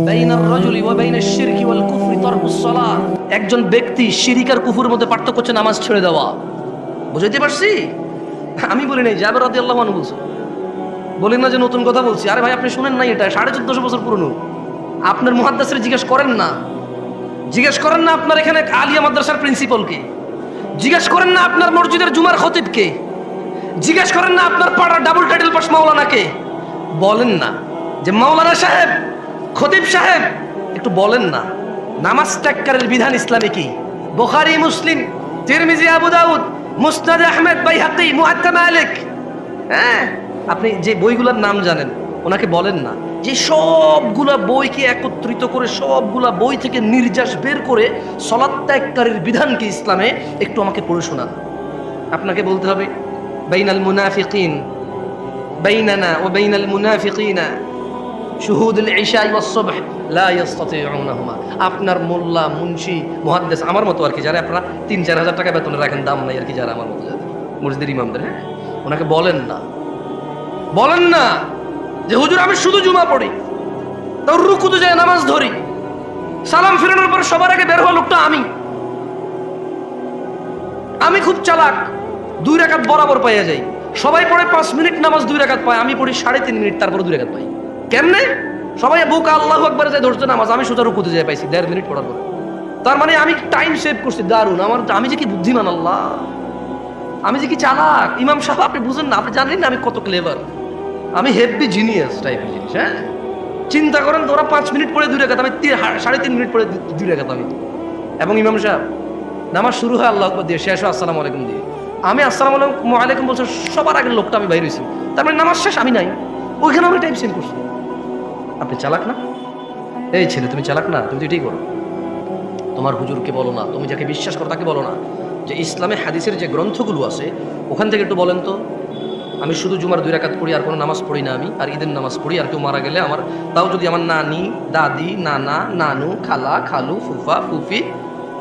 বাইনার রাজুলি ওয়া বাইনাশ শিরকি ওয়াল কুফরি তারকুস সালাহ। একজন ব্যক্তি শিরিক আর কুফরের মধ্যে পার্থক্য হচ্ছে নামাজ ছেড়ে দেওয়া। বুঝাইতে পারছি? আমি বলি নাই, জাবের রাদিয়াল্লাহু আনহু বলছে। বলেন না যে নতুন কথা বলছি। আরে ভাই, আপনি শুনেন নাই? এটা 1450 বছর পুরনো। আপনার মুহাদ্দিসরে জিজ্ঞেস করেন না, জিজ্ঞেস করেন না আপনার এখানে আলিয়া মাদ্রাসার প্রিন্সিপালকে, জিজ্ঞেস করেন না আপনার মসজিদের জুমার খতিবকে, জিজ্ঞেস করেন না আপনার পাড়ার ডাবল টাইটেল পাস মাওলানাকে। বলেন না যে মাওলানা সাহেব, খতিব সাহেব, একটু বলেন না নামাজ ত্যাগকারীর বিধান ইসলামে কি? বুখারী, মুসলিম, তিরমিজি, আবু দাউদ, মুসনাদ আহমেদ, বাইহাকি, মুআত্তা মালিক। হ্যাঁ, আপনি যে বইগুলোর নাম জানেন ওনাকে বলেন না যে সবগুলা বইকে একত্রিত করে সবগুলা বই থেকে নির্যাস বের করে সালাত ত্যাগকারীর বিধান কি ইসলামে একটু আমাকে পড়ে শোনান। আপনাকে বলতে হবে বাইনাল মুনাফিকিন, বাইনানা ওয়া বাইনাল মুনাফিকিনা শুহুদুল ইশা ওয়াস সুবহ লা ইস্তাতিউনাহুমা। আপনার মোল্লা, মুন্সি, মুহাদ্দিস আমার মতো আর কি, যারা আপনারা ৩-৪ হাজার টাকা বেতনে রাখেন, দাম নাই আর কি, যারা আমার মতো যাদের মসজিদের ইমামদের, হ্যাঁ, ওনাকে বলেন না, বলেন না যে হুজুর আমি শুধু জুমা পড়ি, তাও রুকুতে যায় নামাজ ধরি, সালাম ফিরানোর পর সবার আগে বের হওয়া লোকটা আমি খুব চালাক, 2 রাকাত বরাবর পাইয়া যাই। সবাই পড়ে 5 মিনিট নামাজ 2 রাকাত পায়, আমি পড়ি 3.5 মিনিট, তারপর 2 রাকাত পাই। কেমনে? সবাই বুকা আল্লাহু আকবার যায় ধরতে নামাজ, আমি সোজা রুকুতে যাই পাইছি 1.5 মিনিট পড়ার পরে। তার মানে আমি টাইম সেভ করছি, দারুন। আমি যে কি বুদ্ধিমান, আল্লাহ, আমি যে কি চালাক। ইমাম সাহেব, আপনি বুঝেন না, আপনি জানেন না আমি কত ক্লেভার, আমি হেভি জিনিয়াস টাইপের জিনিস। হ্যাঁ, চিন্তা করেন, তোরা 5 মিনিট পড়ে 2 রাকাত, আমি 3.5 মিনিট পড়ে 2 রাকাত আমি। এবং ইমাম সাহেব নামাজ শুরু হয় আল্লাহু আকবার দিয়ে, শেষ হয় আসসালামু আলাইকুম দিয়ে। আমি আসসালামু আলাইকুম বলছি, সবার আগে লোকটা আমি বাইরে হয়েছি, তার মানে নামাজ শেষ, আমি নাই ওইখানে, আমি টাইম সেভ করছি। আপনি চালাক না? এই ছেলে, তুমি চালাক না? তুমি তো এটাই করো। তোমার হুজুরকে বলো না, তুমি যাকে বিশ্বাস করো তাকে বলো না যে ইসলামে হাদিসের যে গ্রন্থগুলো আছে ওখান থেকে একটু বলেন তো, আমি শুধু জুমার 2 রাকাত পড়ি, আর কোনো নামাজ পড়ি না আমি, আর ঈদের নামাজ পড়ি, আর কেউ মারা গেলে আমার, তাও যদি আমার নানি, দাদি, নানা, নানু, খালা, খালু, ফুফা, ফুফি,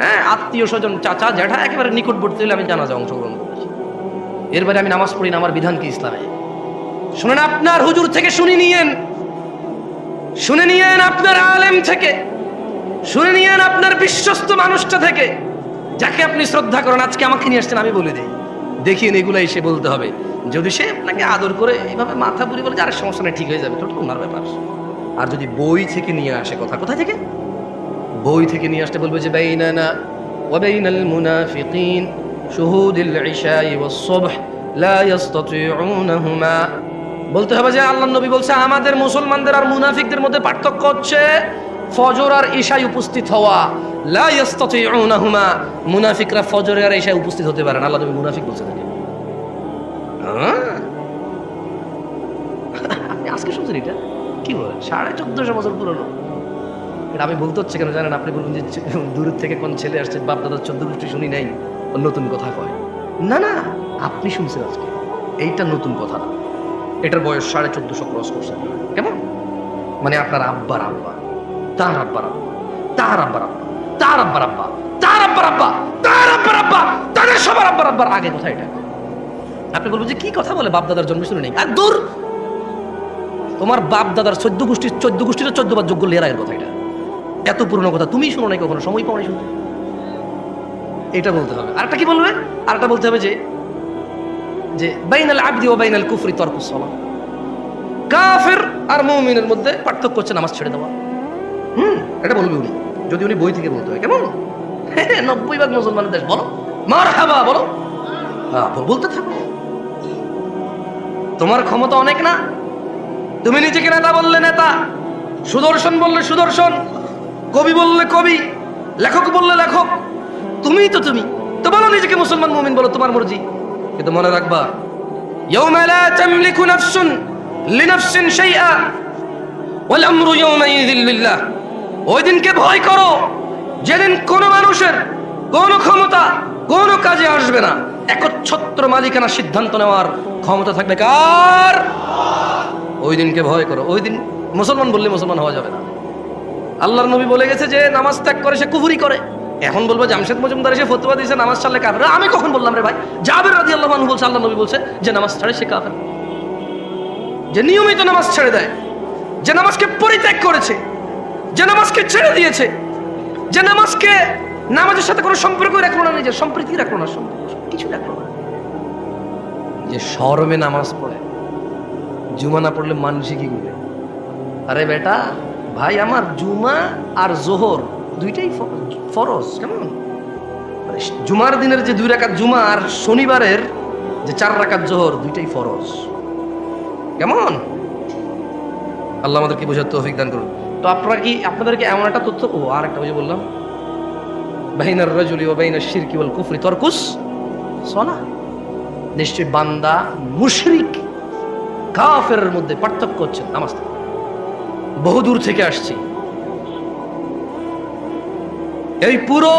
হ্যাঁ, আত্মীয় স্বজন, চাচা, জ্যাঠা, একেবারে নিকটবর্তী হলে আমি জানাজা অংশগ্রহণ করেছি, এর বাইরে আমি নামাজ পড়ি না, আমার বিধান কি ইসলামে? শুনেন, আপনার হুজুর থেকে শুনে নিয়েন, শুনে নিয়েন আপনার আলেম থেকে, শুনে নিয়েন আপনার বিশ্বস্ত মানুষটা থেকে, যাকে আপনি শ্রদ্ধা করেন। আজকে আমাকে নিয়ে আসছেন, আমি বলে দিই, দেখিয়ে এগুলো এসে বলতে হবে। যদি সে আপনাকে আদর করে এইভাবে মাথা বুড়ি বলে যার সমস্যা নেই, ঠিক হয়ে যাবে, তো ওনার ব্যাপার। আর যদি বই থেকে নিয়ে আসে কথা, কোথায় থেকে? বই থেকে নিয়ে আসতে বলবে যে বাইনানা ওয়া বাইনাল মুনাফিকিন শুহুদুল ইশা ওয়াস সুবহ লা ইস্তাতিউনাহুমা। বলতে হবে যে আল্লাহর নবী বলছে আমাদের মুসলমানদের আর মুনাফিকদের মধ্যে পার্থক্য হচ্ছে ফজর আর ইশায় উপস্থিত হওয়া। লা ইস্তাতিউনাহুমা, মুনাফিকরা ফজর আর ইশায় উপস্থিত হতে পারে না। আল্লাহ নবী মুনাফিক বলছে নাকি? আপনি আজকে শুনছেন এটা? কি বলেন? 1450 বছর পুরনো। এটা আমি বলতে হচ্ছে কেন জানেন? আপনি বলুন যে দূর থেকে কোন ছেলে আসছে, বাপ দাদার 14 গোষ্ঠী শুনি নাই, নতুন কথা কয়। না না, আপনি শুনছেন আজকে, এইটা নতুন কথা না, এটার বয়স 1450 ক্রস করছে। কেমন? মানে আপনার আব্বার আব্বা, তার আব্বার আব্বা, তার আব্বার আব্বা, তার আব্বার আব্বা, তার আব্বার আব্বা, তার আব্বার আব্বা, তাদের সবার আব্বার আব্বার আগে কথা এটা। আপনি বলবেন যে কি কথা বলে, বাপ দাদার জন্ম শুনে নেই। আর দূর, তোমার বাপ দাদার 14 গোষ্ঠীর 14 বার যোগ্য লেরায়ের কথা এটা। এত পুরনো কথা তুমি শুনো নাই কখনো, সময় পাও নাই শুনতে। এটা বলতে হবে। আরেকটা কি বলবে? আরেকটা বলতে হবে যে বাইনাল আবদি ওয়া বাইনাল কুফরি তারকুস সালাহ। কাফের আর মুমিনের মধ্যে পার্থক্য হচ্ছে নামাজ ছেড়ে দেওয়া। এটা বলবে উনি, যদি উনি বই থেকে বলতে হয়। কেমন? 90% মুসলমানের দেশ, বলো মারহাবা, বলো, হ্যাঁ, বলতে থাকো। তোমার ক্ষমতা অনেক না? তুমি নিজেকে নেতা বললে নেতা, সুদর্শন বললে সুদর্শন, কবি বললে কবি, লেখক বললে লেখক, তুমিই তো তুমি তো বলো নিজেকে মুসলমান মুমিন, বলো, তোমার মর্জি। কিন্তু মনে রাখবা, ইয়াউমা লা তামলিকু নাফসুন লিনাফসিন শাইআ ওয়াল আমরু ইয়াউমাইযিন লিল্লাহ। ওই দিনকে ভয় করো যেদিন কোন মানুষের কোন ক্ষমতা কোন কাজে আসবে না, একচ্ছত্র মালিকানা সিদ্ধান্ত নেওয়ার ক্ষমতা থাকবে কার? ওই দিনকে ভয় করো। ওই দিন মুসলমান বললে মুসলমান হওয়া যাবে না। আল্লাহর নবী বলে গেছে যে নামাজ ত্যাগ করে সে কুফরি করে। এখন বলবো জামশেদ মজুমদার এসে ফতোয়া দিয়েছে নামাজ ছাড়লে কাফের। আমি কখন বললাম রে ভাই? জাবের রাদিয়াল্লাহু আনহু বলছে আল্লাহর নবী বলছে যে নামাজ ছাড়ে সে কাফের, যে নিয়মিত নামাজ ছেড়ে দেয়, যে নামাজকে পরিত্যাগ করেছে, যে নামাজকে ছেড়ে দিয়েছে, যে নামাজকে নামাজের সাথে কোনো সম্পর্কই রাখলো না, নিজের সম্প্রীতি রাখলো না, কিছু রাখলো না, যে শরমে নামাজ পড়ে, জুমা না পড়লে মানুষে কি করবে? আরে বেটা ভাই আমার, জুমা আর জোহর দুইটাই ফরজ। কেমন? জুমার দিনের যে 2 রাকাত জুমা আর শনিবারের যে 4 রাকাত জোহর দুইটাই ফরজ। কেমন? আল্লাহ আমাদেরকে বোঝার তৌফিক দান করুন। তো আপনাদেরকে এমন একটা তথ্য, আর একটা বললাম, বাইনার রাজুলি ওয়া বাইনাশ শিরকি ওয়াল কুফরি তারকুস সালাহ। নিশ্চয় বান্দা মুশরিক কাফেরের মধ্যে পার্থক্য হচ্ছে নামাজ। বহু দূর থেকে আসছি, এই পুরো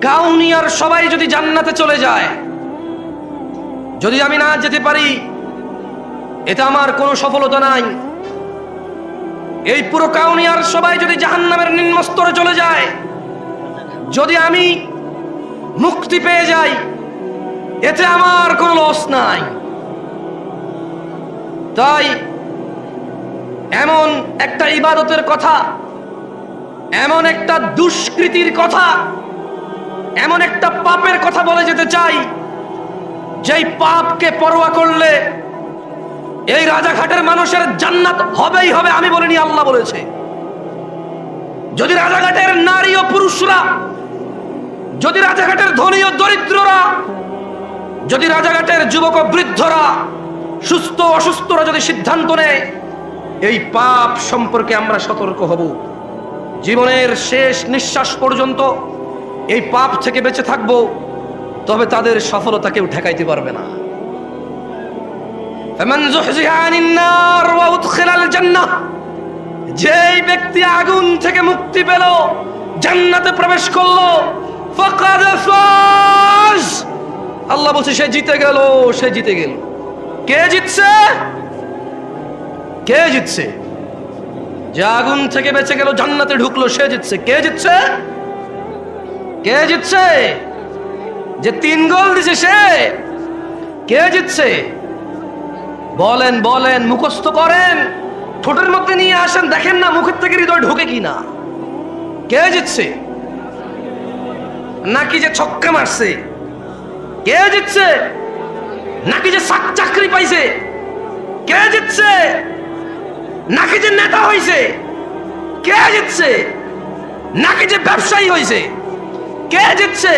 কাউনিয়ার সবাই যদি জান্নাতে চলে যায়, যদি আমি না যেতে পারি, এটা আমার কোনো সফলতা নাই। এই পুরো কাউনিয়ার সবাই যদি জাহান্নামের নিম্ন স্তরে চলে যায়, যদি আমি মুক্তি পেয়ে যাই, এতে আমার কোনো লস নাই। তাই এমন একটা ইবাদতের কথা, এমন একটা দুষ্কৃতির কথা, এমন একটা পাপের কথা বলে যেতে চাই, যেই পাপকে পরোয়া করলে এই রাজাঘাটের মানুষের জান্নাত হবেই হবে। আমি বলিনি, আল্লাহ বলেছে। যদি রাজাঘাটের নারী ও পুরুষরা, যদি রাজাঘাটের ধনী ও দরিদ্ররা, যদি রাজাঘাটের যুবক ও বৃদ্ধরা, সুস্থ অসুস্থরা যদি সিদ্ধান্ত নেয় এই পাপ সম্পর্কে আমরা সতর্ক হব, জীবনের শেষ নিঃশ্বাস পর্যন্ত এই পাপ থেকে বেঁচে থাকবো, তবে তাদের সফলতা কেউ ঠেকাইতে পারবে না। যেই ব্যক্তি আগুন থেকে মুক্তি পেল, জান্নাতে প্রবেশ করলো, ফাকাদ ফাজ, আল্লাহ বলছে সে জিতে গেল, সে জিতে গেল। কে জিতছে? কে জিতছে? যে আগুন থেকে বেঁচে গেল, জান্নাতে ঢুকলো, সে জিতছে। কে জিতছে? কে জিতছে? যে 3 গোল দিছে সে। কে জিতছে? বলেন বলেন, মুখস্থ করেন, ঠোঁটের মধ্যে নিয়ে আসেন, দেখেন না মুখের থেকে হৃদয় ঢোকে কিনা। কে জিতছে? নাকি যে ছক্কা মারছে? কে জিতছে? নাকি যে চাকরি পাইছে? কে জিতছে? নাকি যে নেতা হইছে? কে জিতছে? নাকি যে ব্যবসায়ী হইছে? কে জিতছে?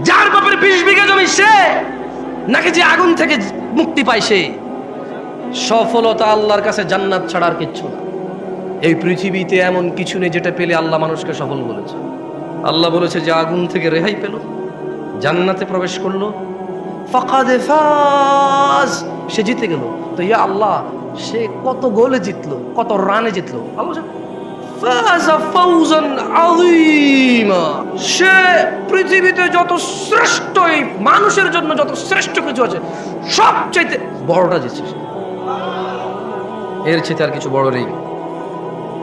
যার বাপের 20 বিঘা জমি সে, নাকি যে আগুন থেকে মুক্তি পাইছে? সফলতা আল্লাহর কাছে জান্নাত ছাড়া আর কিচ্ছু না। এই পৃথিবীতে এমন কিছু নেই যেটা পেলে আল্লাহ মানুষকে সফল বলেছে। আল্লাহ বলেছে যে আগুন থেকে রেহাই পেল, জান্নাতে প্রবেশ করলো, ফাকাদ ফাজ, সে জিতে গেল। তো ইয়া আল্লাহ, সে কত গোলে জিতলো, কত রানে জিতলো? আল্লাহ ফাজা ফাউজান আযীমা, সে পৃথিবীতে যত শ্রেষ্ঠ, এই মানুষের জন্য যত শ্রেষ্ঠ কিছু আছে সবচাইতে বড়টা জিতছে। এর চেয়ে আর কিছু বড় নেই।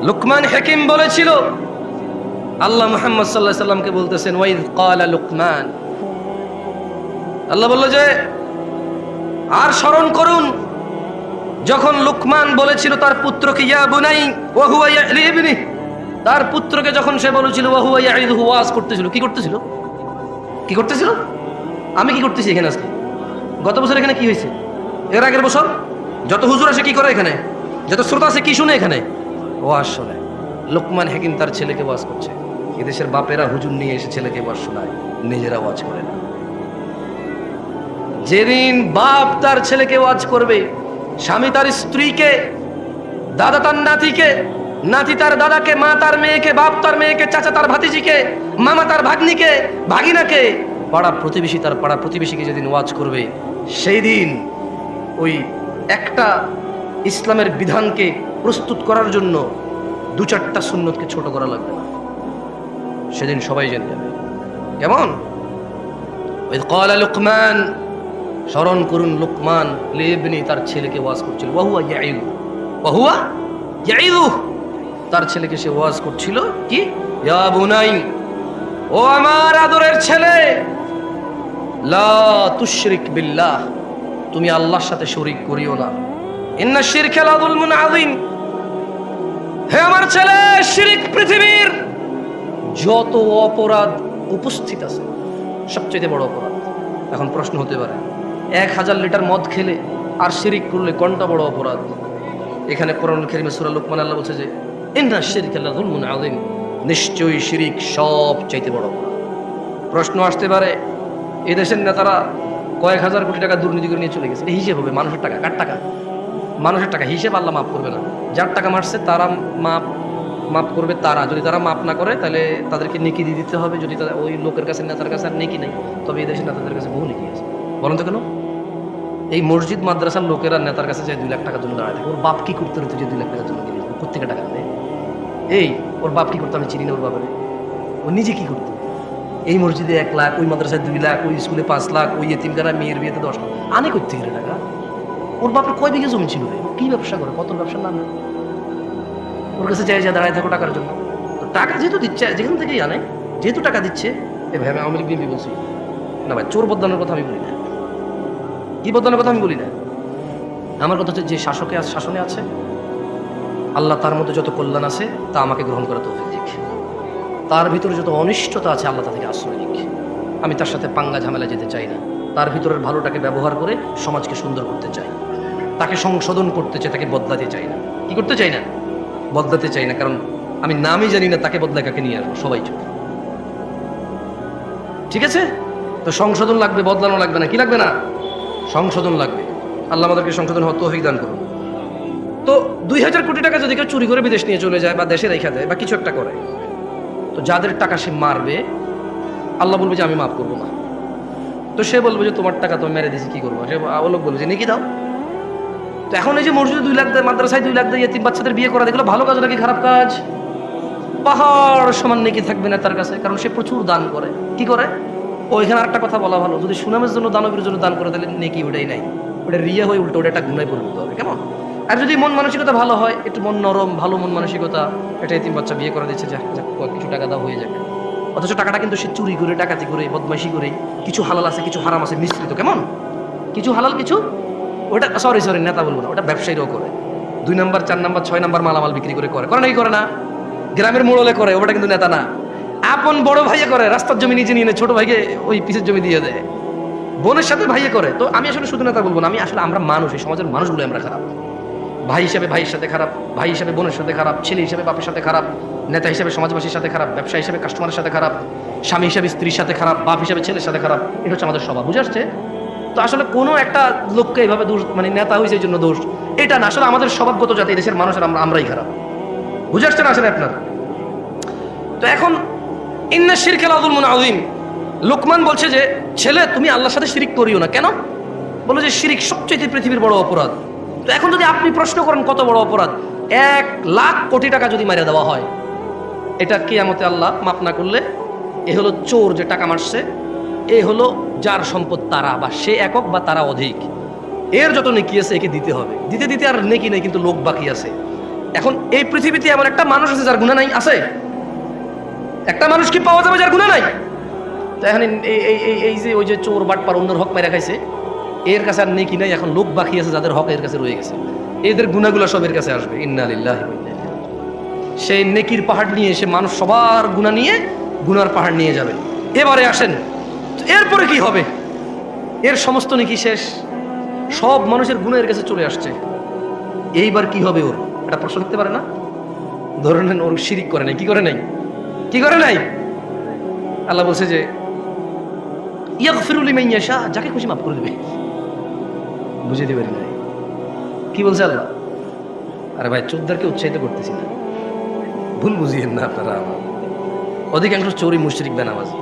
লুকমান হাকিম বলেছিল, আল্লাহ মুহাম্মদ সাল্লাল্লাহু আলাইহি সাল্লামকে বলতেছেন, ওয়াইদ ক্বালা লুকমান, আল্লাহ বলল যে আর স্মরণ করুন যখন লুকমান বলেছিল তার পুত্রকে, ইয়া বুনাই ওয়া হুয়া ইয়ালিবনি, তার পুত্রকে যখন সে বলেছিল ওয়া হুয়া ইয়াইদুহু, ওয়াজ করতেছিল। কি করতেছিল? কি করতেছিল? আমি কি করতেছি এখানে আজকে? গত বছর এখানে কি হয়েছে? এর আগের বছর যত হুজুর আসে কি করে এখানে, যত শ্রোতা আছে কি শুনে এখানে? ওয়াজ শোনে। লুকমান হাকিম তার ছেলেকে ওয়াজ করছে। এদেশের বাপেরা হুজুর নিয়ে এসে ছেলেকে ওয়াজ শোনায়, নিজেরা ওয়াজ করে না। যেদিন বাপ তার ছেলেকে ওয়াজ করবে, স্বামী তার স্ত্রীকে, দাদা তার নাতিকে, নাতি তার দাদাকে, মা তার মেয়েকে, বাপ তার মেয়েকে, চাচা তার ভাতিজিকে, মামা তার ভাগ্নিকে, ভাগিনাকে, পাড়া প্রতিবেশী তার পাড়া প্রতিবেশীকে যেদিন ওয়াজ করবে, সেই দিন ওই একটা ইসলামের বিধানকে প্রস্তুত করার জন্য 2-4টা সুন্নতকে ছোট করা লাগবে না। সেদিন সবাই জেনে যাবে। কেমন? ওয়াইদ ক্বালা লুকমান, স্মরণ করুন লুকমান লিবনি, তার ছেলেকে ওয়াজ করছিল, ওয়া হুয়া ইয়াইদু, ওয়া হুয়া ইয়াইদু, তার ছেলেকে সে ওয়াজ করছিল কি, ইয়া বুনাই, ও আমার আদরের ছেলে, লা তুশরিক বিল্লাহ, তুমি আল্লাহর সাথে শরীক করিও না, ইন্না শিরকা লাযুলমুন আযীম, আমার ছেলে, শিরিক পৃথিবীর যত অপরাধ উপস্থিত আছে সবচেয়ে বড় অপরাধ। এখন প্রশ্ন হতে পারে 1000 লিটার মদ খেলে আর শিরিক করলে কোনটা বড় অপরাধ? এখানে কোরআনুল কারীমে সূরা লুকমান আল্লাহ বলছে যে ইন্না শিরকা লাযুলমুন আযীম, নিশ্চয়ই শিরিক সবচাইতে বড় অপরাধ। প্রশ্ন আসতে পারে এই দেশের নেতারা কয়েক হাজার কোটি টাকা দুর্নীতি করে নিয়ে চলে গেছে, এটা হিসেব হবে মানুষের টাকা, কার টাকা? মানুষের টাকা। হিসেব আল্লাহ মাফ করবে না। যার টাকা মারছে তারা মাফ করবে, তারা যদি তারা মাফ না করে তাহলে তাদেরকে নেকি দিয়ে দিতে হবে। যদি তাদের ওই লোকের কাছে, নেতার কাছে আর নেকি নেই, তবে এই দেশের নেতাদের কাছে বহু নেকি আছে। বলেন তো কেন? এই মসজিদ মাদ্রাসার লোকেরা নেতার কাছে যায় 2 লাখ টাকার জন্য দাঁড়ায় থাকে। ওর বাপ কি করতে হতো যে 2 লাখ টাকার জন্য কিনে প্রত্যেকে টাকা নেয়? এই ওর বাপ কি করতো আমি চিনি না। ওর বাপরে ও নিজে কি করতো? এই মসজিদে 1 লাখ, ওই মাদ্রাসায় 2 লাখ, ওই স্কুলে 5 লাখ, ওই এতিমখানা মেয়ের বিয়েতে 10 লাখ আনে করতে গেলে টাকা। ওর বাপের কয় বিঘা জমি ছিল? কি ব্যবসা করে? কত ব্যবসার নাম? ওর কাছে চাই যা দাঁড়ায় থাকো টাকার জন্য। তো টাকা যেহেতু দিচ্ছে, যেখান থেকেই আনে, যেহেতু টাকা দিচ্ছে, এ ভাই আমি আওয়ামী লীগ বিএনপি বলছি না ভাই, চোর বদলানোর কথা আমি বলি না, কি বদলানোর কথা আমি বলি না। আমার কথা হচ্ছে যে শাসনে আছে আল্লাহ তার মধ্যে যত কল্যাণ আছে তা আমাকে গ্রহণ করা তৌফিক দিক। তার ভিতরে যত অনিষ্টতা আছে আল্লাহ তা থেকে আশ্রয় দিক। আমি তার সাথে পাঙ্গা ঝামেলা যেতে চাই না। তার ভিতরের ভালোটাকে ব্যবহার করে সমাজকে সুন্দর করতে চাই, তাকে সংশোধন করতে চাই, তাকে বদলাতে চাই না। কি করতে চাই না? বদলাতে চাই না, কারণ আমি নামই জানি না তাকে বদলায় কাকে নিয়ে আসবো। সবাই চোখ, ঠিক আছে? তো সংশোধন লাগবে, বদলানো লাগবে না। কি লাগবে না? সংশোধন লাগবে। আল্লাহ আমাদেরকে সংশোধন হওয়ার তৌফিক দান করুন। তো 2000 কোটি টাকা যদি কেউ চুরি করে বিদেশ নিয়ে চলে যায় বা দেশে রেখে দেয় বা কিছু একটা করে, তো যাদের টাকা সে মারবে আল্লাহ বলবে যে আমি মাফ করবো না। তো সে বলবে যে তোমার টাকা তো মেরে দিয়েছি, কি করবো? সে লোক বলবে যে নেকি দাও। তো এখন এই যে মসজিদে 2 লাখ দেয়, মাদ্রাসায় 2 লাখ দেয়, এতিম বাচ্চাদের বিয়ে করা, দেখলো ভালো কাজ নাকি খারাপ কাজ? পাহাড় সমান নেকি থাকবে না তার কাছে, কারণ সে প্রচুর দান করে। কি করে? ওইখানে আরেকটা কথা বলা ভালো, যদি সুনামের জন্য, দানবের জন্য দান করে তাহলে নেকি ওটাই নাই, ওটা রিয়া হয়ে উল্টো ওটা একটা গুনায় পরিণত হবে। কেমন? আর যদি মন মানসিকতা ভালো হয়, একটু মন নরম, ভালো মন মানসিকতা, এটা এতিম বাচ্চা বিয়ে করে দিচ্ছে, যাক কিছু টাকা দাও হয়ে যাবে। অথচ টাকাটা কিন্তু সে চুরি করে, ডাকাতি করে, বদমাইশি করে, কিছু হালাল আছে কিছু হারাম আছে মিশ্রিত। কেমন? কিছু হালাল কিছু, ওটা সরি নেতা বলবো না, ওটা ব্যবসায়ীরাও করে। 2 নাম্বার 4 নাম্বার 6 নাম্বার মালামাল বিক্রি করে নাকি করে না? গ্রামের মোড়লে করে, ওটা কিন্তু নেতা না। আপন বড় ভাইয়ে করে, রাস্তার জমি নিজে নিয়ে ছোট ভাইকে ওই পিছের জমি দিয়ে দেয়, বোনের সাথে ভাইয়ে করে। তো আমি আসলে শুধু নেতা বলবো না, আমি আসলে আমরা মানুষ, এই সমাজের মানুষগুলো আমরা খারাপ। ভাই হিসেবে ভাইয়ের সাথে খারাপ, ভাই হিসেবে বোনের সাথে খারাপ, ছেলে হিসেবে বাপের সাথে খারাপ, নেতা হিসেবে সমাজবাসীর সাথে খারাপ, ব্যবসা হিসেবে কাস্টমারের সাথে খারাপ, স্বামী হিসেবে স্ত্রীর সাথে খারাপ, বাপ হিসেবে ছেলের সাথে খারাপ। এটা হচ্ছে আমাদের স্বভাব। বুঝে আসছে? তো আসলে কোনো একটা লোককে এইভাবে দোষ, মানে নেতা হয়েছে এই জন্য দোষ, এটা না। আসলে আমাদের স্বভাবগত জাতি, এই দেশের মানুষের আমরাই খারাপ। বুঝে আসছে না আসলে আপনার? তো এখন ইন্না শিরকা লাযুলমুন আযীম, লুকমান বলছে যে ছেলে তুমি আল্লাহর সাথে শিরিক করিও না। কেন? বলে যে শিরিক সবচেয়ে পৃথিবীর বড় অপরাধ। তো এখন যদি আপনি প্রশ্ন করেন কত বড় অপরাধ, 1 লাখ কোটি টাকা যদি মারিয়ে দেওয়া হয়, এটা কিয়ামতে আল্লাহ মাফ না করলে, এ হলো চোর যে টাকা মারছে, এ হলো যার সম্পদ তারা, বা সে একক বা তারা অধিক, এর যত নেকি আছে একে দিতে হবে। দিতে দিতে আর নেকি নেই, কিন্তু লোক বাকি আছে। এখন এই পৃথিবীতে এমন একটা মানুষ আছে যার গুনাহ নাই? আছে? একটা মানুষ কি পাওয়া যাবে যার গুনাহ নাই? তো এখন এই যে ওই যে চোর বাটপার অন্যের হক মেরে খাইছে, এর কাছে আর নেকি নাই, এখন লোক বাকি আছে যাদের হক এর কাছে রয়ে গেছে, এদের গুনাহগুলো সব এর কাছে আসবে। ইন্না লিল্লাহি ওয়া ইন্না ইলাইহি রাজিউন। সেই নেকির পাহাড় নিয়ে এসে মানুষ সবার গুনাহ নিয়ে গুনার পাহাড় নিয়ে যাবে। এবারে আসেন, এরপরে কি হবে? এর সমস্ত নেকি শেষ, সব মানুষের গুনাহের কাছে চলে আসছে, এইবার কি হবে ওর? এটা প্রশ্ন করতে পারে না? ধরে নেন ওর শিরিক করে নাই, কি করে নাই? কি করে নাই? আল্লাহ বলছে যে ইয়াগফিরু লিমান ইয়াশা, যাকে খুশি মাফ করে দেবে। বুঝে দিবেন না কি বলছে আল্লাহ? আরে ভাই, চোরদেরকে উৎসাহিত করতেছি না, ভুল বুঝিয়েন না আপনারা। অধিকাংশ চোরই মুশরিক বেনামাজি,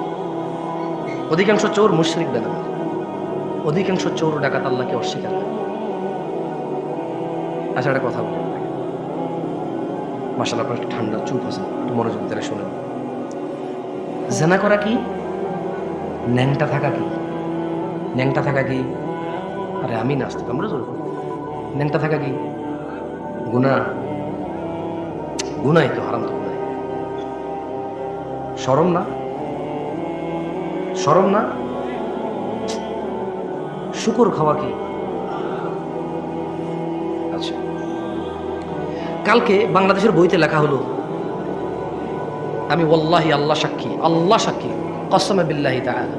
অধিকাংশ চোর মুশরিক বেনামাজি, অধিকাংশ চোর ডাকাত আল্লাহকে অস্বীকার করে। আচ্ছা, একটা কথা বলুন, মাশাআল্লাহ আপনার ঠান্ডা চুপ আছে, একটু মনোযোগ দিয়ে শুনেন। জেনা করা কি? ন্যাংটা থাকা কি? ন্যাংটা থাকা কি? আরে আমি নাস্তিক, আমরা জোর করি। ন্যাংটা থাকা কি? গুনাহ। গুনাই তো, হারাম তো গুনাহ। শরম না? শরম না? শুকর খাওয়া কি? আচ্ছা, কালকে বাংলাদেশের বইতে লেখা হলো, আমি ওয়াল্লাহি আল্লাহ সাক্ষী, আল্লাহ সাক্ষী, কসমে বিল্লাহি তাআলা,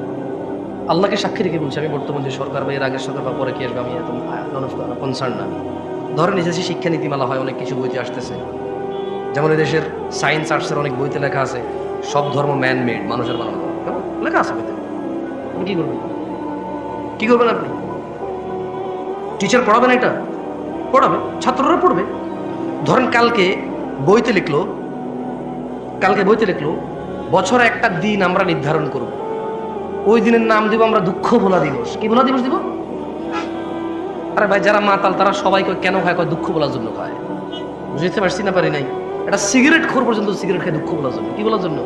আল্লাহকে সাক্ষী রেখে বলছি, আমি বর্তমান যে সরকার বা এর আগের সরকার বা পরে কি আসবে আমি এত কনসার্ন না। ধরেন এই যে শিক্ষা নীতিমালা হয়, অনেক কিছু বইতে আসতেছে, যেমন এদেশের সায়েন্স আর্টসের অনেক বইতে লেখা আছে সব ধর্ম ম্যান মেড, মানুষের বানানো, কেমন লেখা আছে বইতে। আপনি কি করবেন? কি করবেন আপনি? টিচার পড়াবেন, এটা পড়াবে, ছাত্ররা পড়বে। ধরেন কালকে বইতে লিখলো, বছরে একটা দিন আমরা নির্ধারণ করব, ওই দিনের নাম দিব আমরা দুঃখ ভোলা দিবস। কি ভোলা দিবস দিব? আরে ভাই, যারা মাতাল তারা সবাই কেন খায়? দুঃখ ভোলার জন্য খায়। বুঝতে পারছি না পারি নাই? একটা সিগারেট খোর পর্যন্ত সিগারেট খায় দুঃখ ভোলার জন্য। কি বলার জন্য?